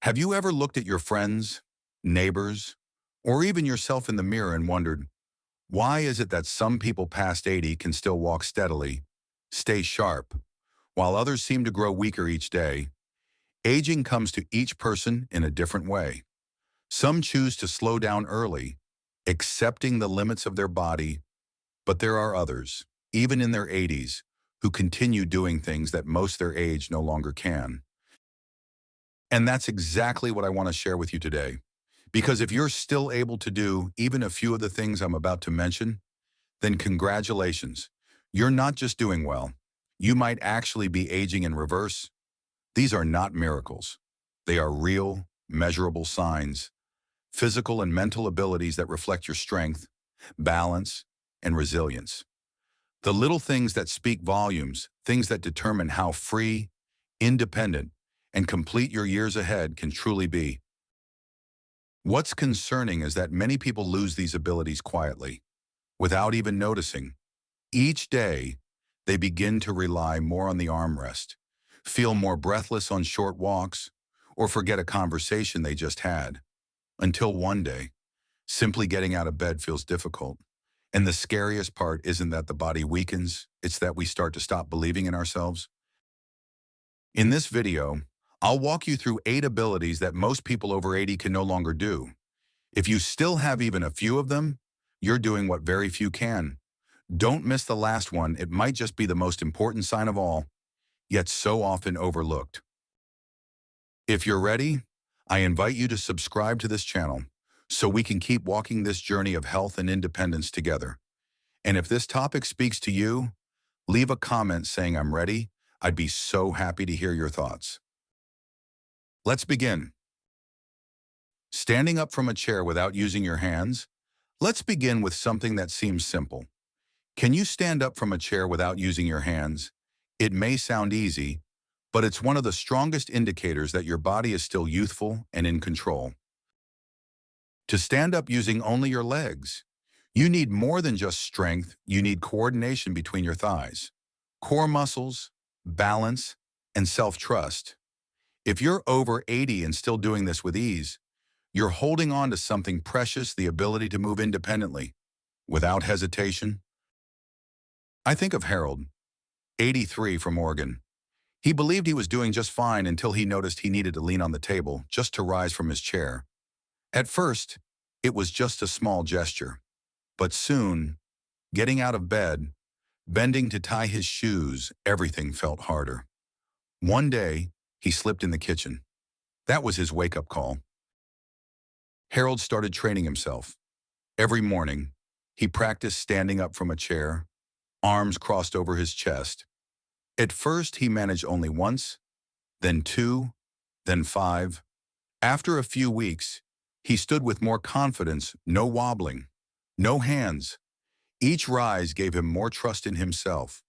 Have you ever looked at your friends, neighbors, or even yourself in the mirror and wondered, why is it that some people past 80 can still walk steadily, stay sharp, while others seem to grow weaker each day? Aging comes to each person in a different way. Some choose to slow down early, accepting the limits of their body, but there are others, even in their 80s, who continue doing things that most their age no longer can. And that's exactly what I want to share with you today. Because if you're still able to do even a few of the things I'm about to mention, then congratulations. You're not just doing well. You might actually be aging in reverse. These are not miracles. They are real, measurable signs, physical and mental abilities that reflect your strength, balance, and resilience. The little things that speak volumes, things that determine how free, independent, and complete your years ahead can truly be. What's concerning is that many people lose these abilities quietly, without even noticing. Each day, they begin to rely more on the armrest, feel more breathless on short walks, or forget a conversation they just had. Until one day, simply getting out of bed feels difficult. And the scariest part isn't that the body weakens, it's that we start to stop believing in ourselves. In this video, I'll walk you through 8 abilities that most people over 80 can no longer do. If you still have even a few of them, you're doing what very few can. Don't miss the last one. It might just be the most important sign of all, yet so often overlooked. If you're ready, I invite you to subscribe to this channel so we can keep walking this journey of health and independence together. And if this topic speaks to you, leave a comment saying I'm ready. I'd be so happy to hear your thoughts. Let's begin. Standing up from a chair without using your hands. Let's begin with something that seems simple. Can you stand up from a chair without using your hands? It may sound easy, but it's one of the strongest indicators that your body is still youthful and in control. To stand up using only your legs, you need more than just strength, you need coordination between your thighs, core muscles, balance, and self-trust. If you're over 80 and still doing this with ease, you're holding on to something precious, the ability to move independently, without hesitation. I think of Harold, 83 from Oregon. He believed he was doing just fine until he noticed he needed to lean on the table just to rise from his chair. At first, it was just a small gesture, but soon, getting out of bed, bending to tie his shoes, everything felt harder. One day, he slipped in the kitchen. That was his wake-up call. Harold started training himself. Every morning, he practiced standing up from a chair, arms crossed over his chest. At first, he managed only once, then 2, then 5. After a few weeks, he stood with more confidence, no wobbling, no hands. Each rise gave him more trust in himself.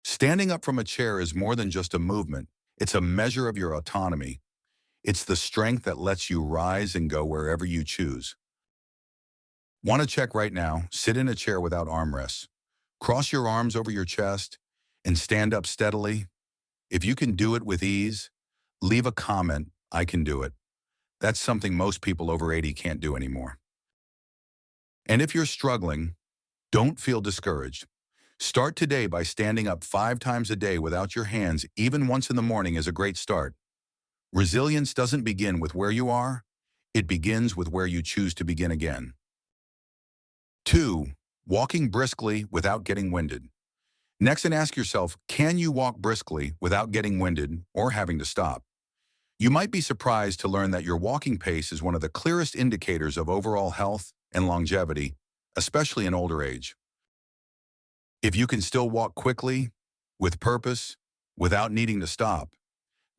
Standing up from a chair is more than just a movement. It's a measure of your autonomy. It's the strength that lets you rise and go wherever you choose. Want to check right now? Sit in a chair without armrests. Cross your arms over your chest and stand up steadily. If you can do it with ease, leave a comment, I can do it. That's something most people over 80 can't do anymore. And if you're struggling, don't feel discouraged. Start today by standing up 5 times a day without your hands, even once in the morning is a great start. Resilience doesn't begin with where you are, it begins with where you choose to begin again. 2. Walking briskly without getting winded. Next, and ask yourself, can you walk briskly without getting winded or having to stop? You might be surprised to learn that your walking pace is one of the clearest indicators of overall health and longevity, especially in older age. If you can still walk quickly, with purpose, without needing to stop,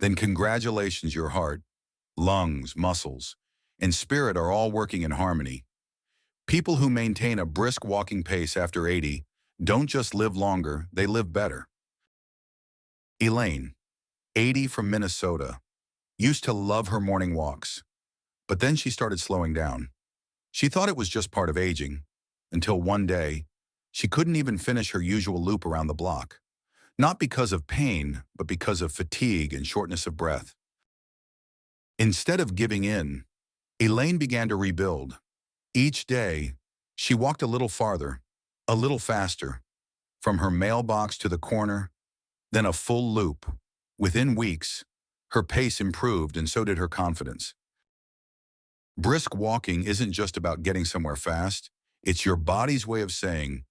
then congratulations, your heart, lungs, muscles, and spirit are all working in harmony. People who maintain a brisk walking pace after 80 don't just live longer, they live better. Elaine, 80 from Minnesota, used to love her morning walks, but then she started slowing down. She thought it was just part of aging, until one day, she couldn't even finish her usual loop around the block. Not because of pain, but because of fatigue and shortness of breath. Instead of giving in, Elaine began to rebuild. Each day, she walked a little farther, a little faster, from her mailbox to the corner, then a full loop. Within weeks, her pace improved and so did her confidence. Brisk walking isn't just about getting somewhere fast, it's your body's way of saying,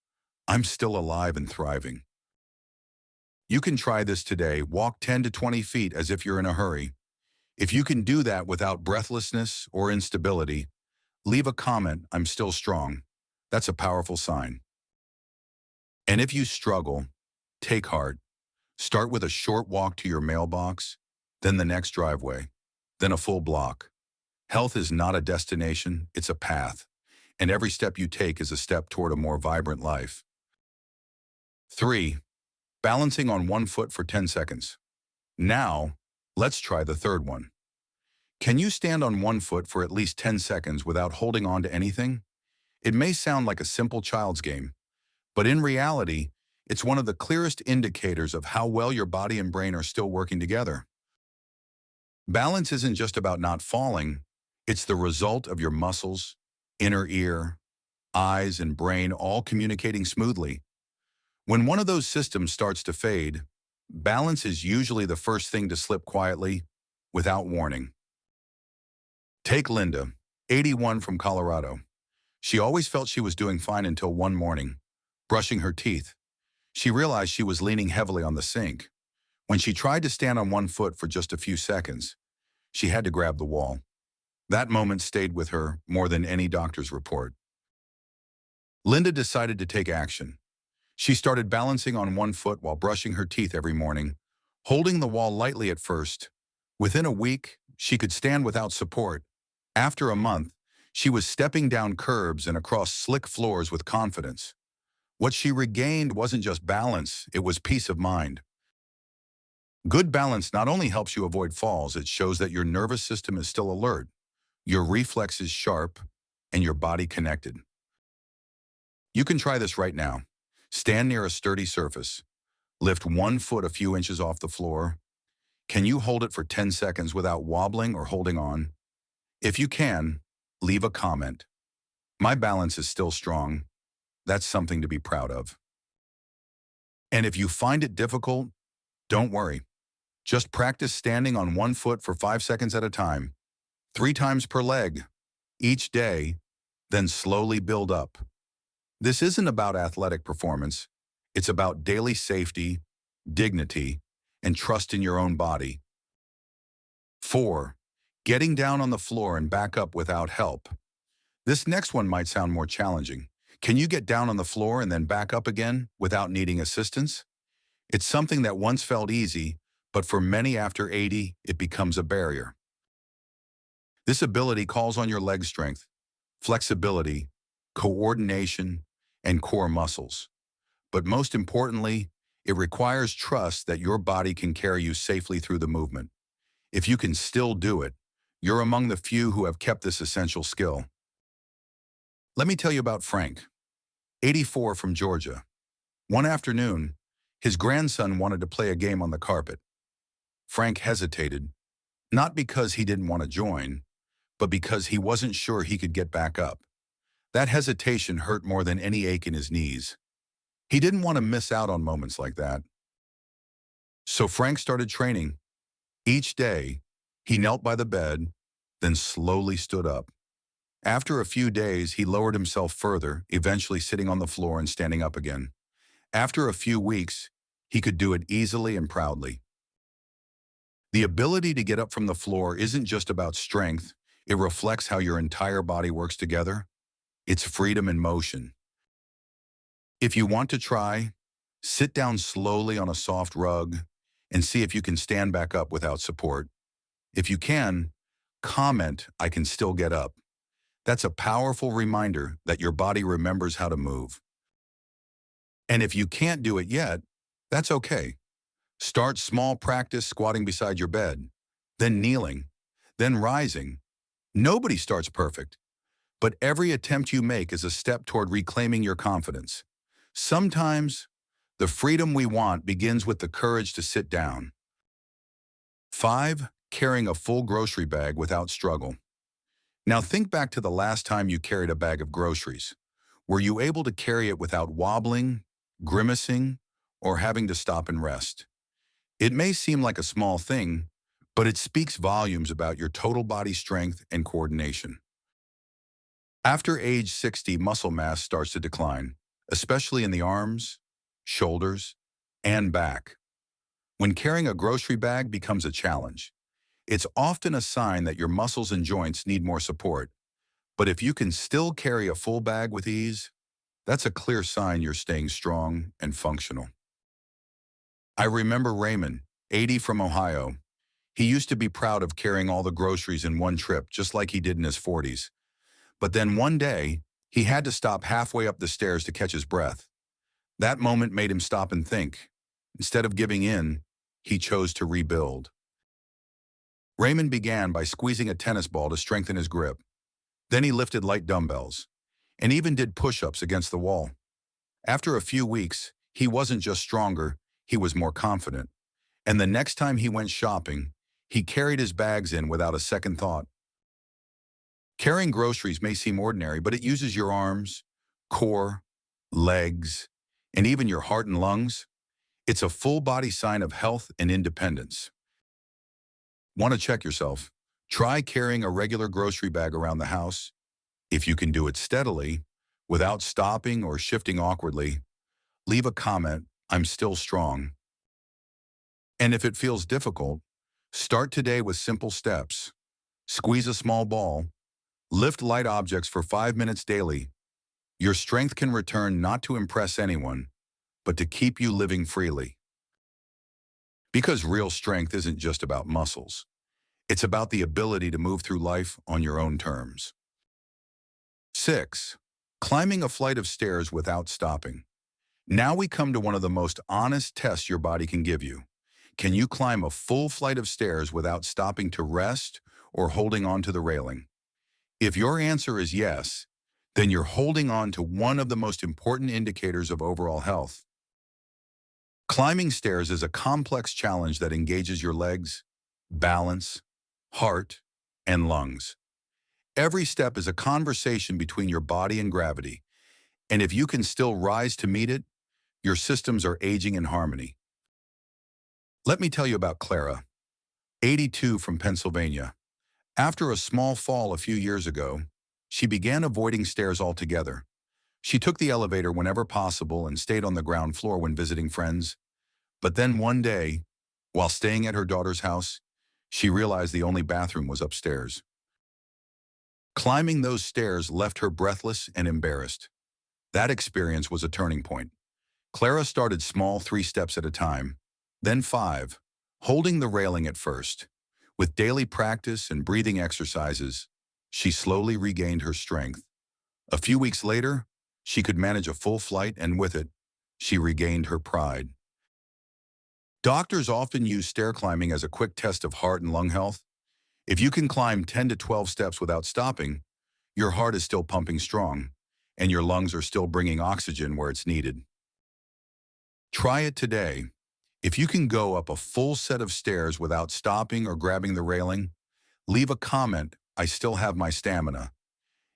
I'm still alive and thriving. You can try this today. Walk 10 to 20 feet as if you're in a hurry. If you can do that without breathlessness or instability, leave a comment, I'm still strong. That's a powerful sign. And if you struggle, take heart. Start with a short walk to your mailbox, then the next driveway, then a full block. Health is not a destination, it's a path. And every step you take is a step toward a more vibrant life. 3. Balancing on one foot for 10 seconds. Now, let's try the third one. Can you stand on one foot for at least 10 seconds without holding on to anything? It may sound like a simple child's game, but in reality, it's one of the clearest indicators of how well your body and brain are still working together. Balance isn't just about not falling, it's the result of your muscles, inner ear, eyes, and brain all communicating smoothly. When one of those systems starts to fade, balance is usually the first thing to slip quietly, without warning. Take Linda, 81 from Colorado. She always felt she was doing fine until one morning, brushing her teeth. She realized she was leaning heavily on the sink. When she tried to stand on one foot for just a few seconds, she had to grab the wall. That moment stayed with her more than any doctor's report. Linda decided to take action. She started balancing on one foot while brushing her teeth every morning, holding the wall lightly at first. Within a week, she could stand without support. After a month, she was stepping down curbs and across slick floors with confidence. What she regained wasn't just balance, it was peace of mind. Good balance not only helps you avoid falls, it shows that your nervous system is still alert, your reflexes sharp, and your body connected. You can try this right now. Stand near a sturdy surface. Lift one foot a few inches off the floor. Can you hold it for 10 seconds without wobbling or holding on? If you can, leave a comment. My balance is still strong. That's something to be proud of. And if you find it difficult, don't worry. Just practice standing on one foot for 5 seconds at a time, 3 times per leg, each day, then slowly build up. This isn't about athletic performance. It's about daily safety, dignity, and trust in your own body. 4. Getting down on the floor and back up without help. This next one might sound more challenging. Can you get down on the floor and then back up again without needing assistance? It's something that once felt easy, but for many after 80, it becomes a barrier. This ability calls on your leg strength, flexibility, coordination, and core muscles. But most importantly, it requires trust that your body can carry you safely through the movement. If you can still do it, you're among the few who have kept this essential skill. Let me tell you about Frank, 84 from Georgia. One afternoon, his grandson wanted to play a game on the carpet. Frank hesitated, not because he didn't want to join, but because he wasn't sure he could get back up. That hesitation hurt more than any ache in his knees. He didn't want to miss out on moments like that. So Frank started training. Each day, he knelt by the bed, then slowly stood up. After a few days, he lowered himself further, eventually sitting on the floor and standing up again. After a few weeks, he could do it easily and proudly. The ability to get up from the floor isn't just about strength, it reflects how your entire body works together. It's freedom in motion. If you want to try, sit down slowly on a soft rug and see if you can stand back up without support. If you can, comment, I can still get up. That's a powerful reminder that your body remembers how to move. And if you can't do it yet, that's okay. Start small, practice squatting beside your bed, then kneeling, then rising. Nobody starts perfect, but every attempt you make is a step toward reclaiming your confidence. Sometimes, the freedom we want begins with the courage to sit down. 5. carrying a full grocery bag without struggle. Now think back to the last time you carried a bag of groceries. Were you able to carry it without wobbling, grimacing, or having to stop and rest? It may seem like a small thing, but it speaks volumes about your total body strength and coordination. After age 60, muscle mass starts to decline, especially in the arms, shoulders, and back. When carrying a grocery bag becomes a challenge, it's often a sign that your muscles and joints need more support. But if you can still carry a full bag with ease, that's a clear sign you're staying strong and functional. I remember Raymond, 80 from Ohio. He used to be proud of carrying all the groceries in one trip, just like he did in his 40s. But then one day, he had to stop halfway up the stairs to catch his breath. That moment made him stop and think. Instead of giving in, he chose to rebuild. Raymond began by squeezing a tennis ball to strengthen his grip. Then he lifted light dumbbells and even did push-ups against the wall. After a few weeks, he wasn't just stronger, he was more confident. And the next time he went shopping, he carried his bags in without a second thought. Carrying groceries may seem ordinary, but it uses your arms, core, legs, and even your heart and lungs. It's a full-body sign of health and independence. Want to check yourself? Try carrying a regular grocery bag around the house. If you can do it steadily, without stopping or shifting awkwardly, leave a comment, "I'm still strong." And if it feels difficult, start today with simple steps. Squeeze a small ball. Lift light objects for 5 minutes daily. Your strength can return not to impress anyone, but to keep you living freely. Because real strength isn't just about muscles. It's about the ability to move through life on your own terms. 6. Climbing a flight of stairs without stopping. Now we come to one of the most honest tests your body can give you. Can you climb a full flight of stairs without stopping to rest or holding on to the railing? If your answer is yes, then you're holding on to one of the most important indicators of overall health. Climbing stairs is a complex challenge that engages your legs, balance, heart, and lungs. Every step is a conversation between your body and gravity, and if you can still rise to meet it, your systems are aging in harmony. Let me tell you about Clara, 82 from Pennsylvania. After a small fall a few years ago, she began avoiding stairs altogether. She took the elevator whenever possible and stayed on the ground floor when visiting friends. But then one day, while staying at her daughter's house, she realized the only bathroom was upstairs. Climbing those stairs left her breathless and embarrassed. That experience was a turning point. Clara started small, 3 steps at a time, then 5, holding the railing at first. With daily practice and breathing exercises, she slowly regained her strength. A few weeks later, she could manage a full flight, and with it, she regained her pride. Doctors often use stair climbing as a quick test of heart and lung health. If you can climb 10 to 12 steps without stopping, your heart is still pumping strong, and your lungs are still bringing oxygen where it's needed. Try it today. If you can go up a full set of stairs without stopping or grabbing the railing, leave a comment, "I still have my stamina."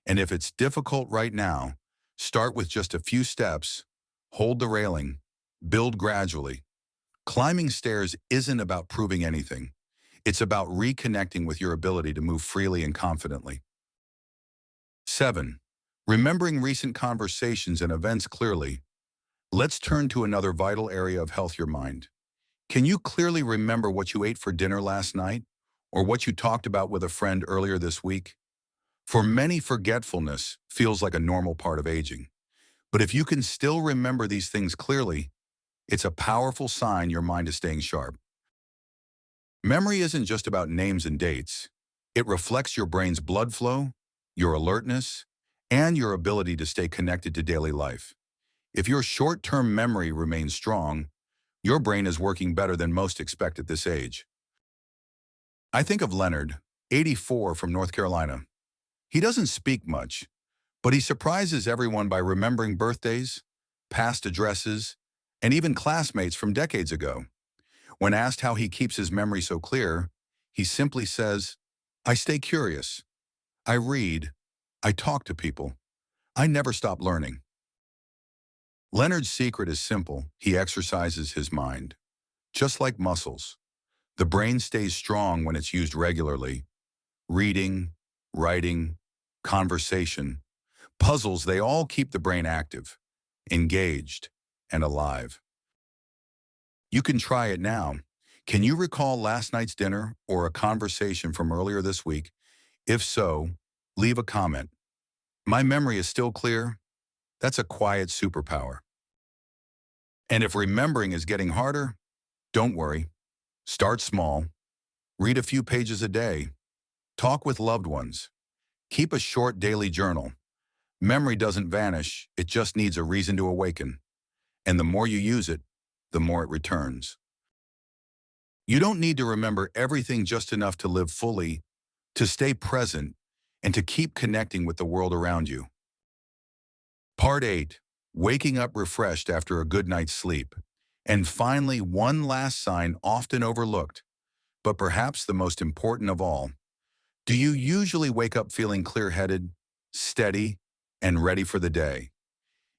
And if it's difficult right now, start with just a few steps, hold the railing, build gradually. Climbing stairs isn't about proving anything. It's about reconnecting with your ability to move freely and confidently. 7. Remembering recent conversations and events clearly. Let's turn to another vital area of health, your mind. Can you clearly remember what you ate for dinner last night or what you talked about with a friend earlier this week? For many, forgetfulness feels like a normal part of aging. But if you can still remember these things clearly, it's a powerful sign your mind is staying sharp. Memory isn't just about names and dates. It reflects your brain's blood flow, your alertness, and your ability to stay connected to daily life. If your short-term memory remains strong, your brain is working better than most expect at this age. I think of Leonard, 84 from North Carolina. He doesn't speak much, but he surprises everyone by remembering birthdays, past addresses, and even classmates from decades ago. When asked how he keeps his memory so clear, He simply says, I stay curious. I read. I talk to people. I never stop learning. Leonard's secret is simple. He exercises his mind. Just like muscles, the brain stays strong when it's used regularly. Reading, writing, conversation, puzzles, they all keep the brain active, engaged, and alive. You can try it now. Can you recall last night's dinner or a conversation from earlier this week? If so, leave a comment. My memory is still clear. That's a quiet superpower. And if remembering is getting harder, don't worry. Start small. Read a few pages a day. Talk with loved ones. Keep a short daily journal. Memory doesn't vanish, it just needs a reason to awaken. And the more you use it, the more it returns. You don't need to remember everything, just enough to live fully, to stay present, and to keep connecting with the world around you. Part 8. Waking up refreshed after a good night's sleep. And finally, one last sign often overlooked, but perhaps the most important of all. Do you usually wake up feeling clear-headed, steady, and ready for the day?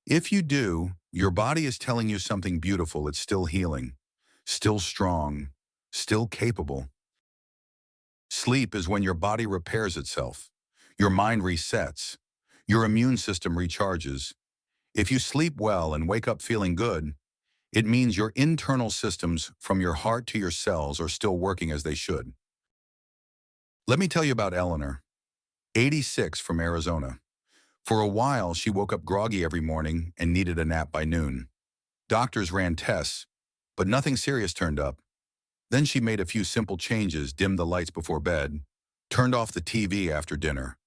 If you do, your body is telling you something beautiful. It's still healing, still strong, still capable. Sleep is when your body repairs itself, your mind resets, your immune system recharges. If you sleep well and wake up feeling good, it means your internal systems, from your heart to your cells, are still working as they should. Let me tell you about Eleanor, 86, from Arizona. For a while, she woke up groggy every morning and needed a nap by noon. Doctors ran tests, but nothing serious turned up. Then she made a few simple changes: dimmed the lights before bed, turned off the TV after dinner,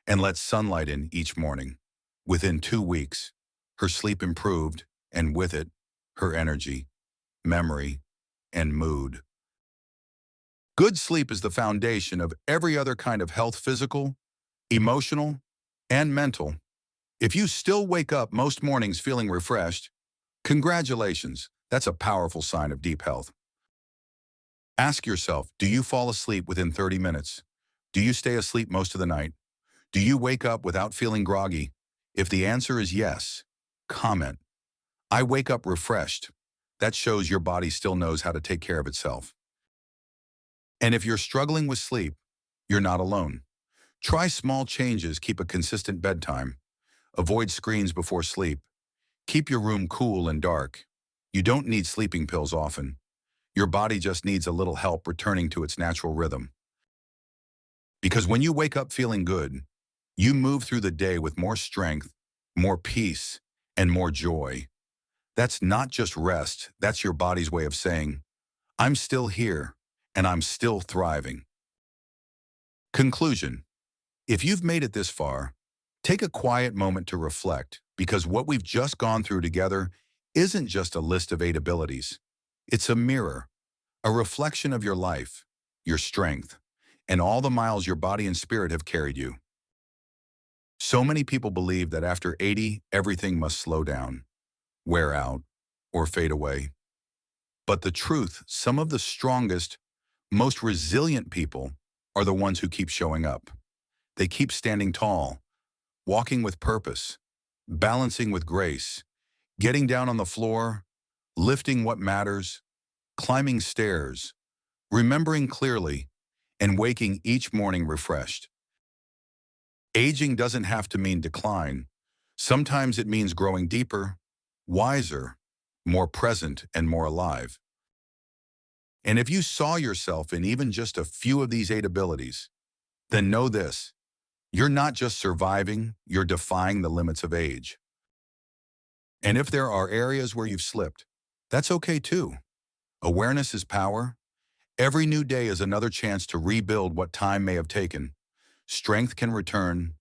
and let sunlight in each morning. Within 2 weeks, her sleep improved, and with it, her energy, memory, and mood. Good sleep is the foundation of every other kind of health: physical, emotional, and mental. If you still wake up most mornings feeling refreshed, congratulations, that's a powerful sign of deep health. Ask yourself, do you fall asleep within 30 minutes? Do you stay asleep most of the night? Do you wake up without feeling groggy? If the answer is yes, comment, I wake up refreshed. That shows your body still knows how to take care of itself. And if you're struggling with sleep, you're not alone. Try small changes. Keep a consistent bedtime. Avoid screens before sleep. Keep your room cool and dark. You don't need sleeping pills often. Your body just needs a little help returning to its natural rhythm. Because when you wake up feeling good, you move through the day with more strength, more peace, and more joy. That's not just rest, that's your body's way of saying, I'm still here, and I'm still thriving. Conclusion. If you've made it this far, take a quiet moment to reflect, because what we've just gone through together isn't just a list of 8 abilities. It's a mirror, a reflection of your life, your strength, and all the miles your body and spirit have carried you. So many people believe that after 80, everything must slow down, wear out, or fade away. But the truth, some of the strongest, most resilient people are the ones who keep showing up. They keep standing tall, walking with purpose, balancing with grace, getting down on the floor, lifting what matters, climbing stairs, remembering clearly, and waking each morning refreshed. Aging doesn't have to mean decline. Sometimes it means growing deeper, wiser, more present, and more alive. And if you saw yourself in even just a few of these 8 abilities, then know this: you're not just surviving, you're defying the limits of age. And if there are areas where you've slipped, that's okay too. Awareness is power. Every new day is another chance to rebuild what time may have taken. Strength can return,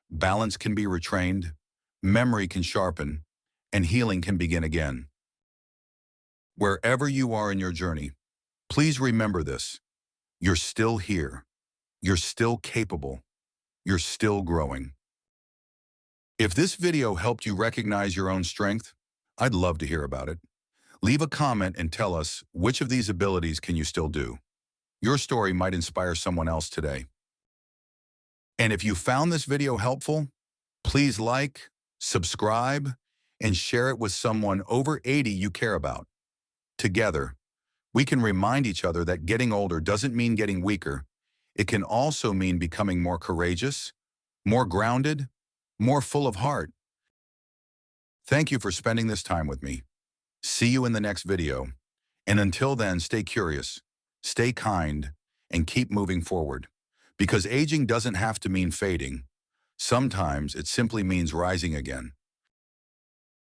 balance can be retrained, memory can sharpen, and healing can begin again. Wherever you are in your journey, please remember this: you're still here, you're still capable, you're still growing. If this video helped you recognize your own strength, I'd love to hear about it. Leave a comment and tell us, which of these abilities can you still do? Your story might inspire someone else today. And if you found this video helpful, please like, subscribe, and share it with someone over 80 you care about. Together, we can remind each other that getting older doesn't mean getting weaker. It can also mean becoming more courageous, more grounded, more full of heart. Thank you for spending this time with me. See you in the next video. And until then, stay curious, stay kind, and keep moving forward. Because aging doesn't have to mean fading. Sometimes it simply means rising again.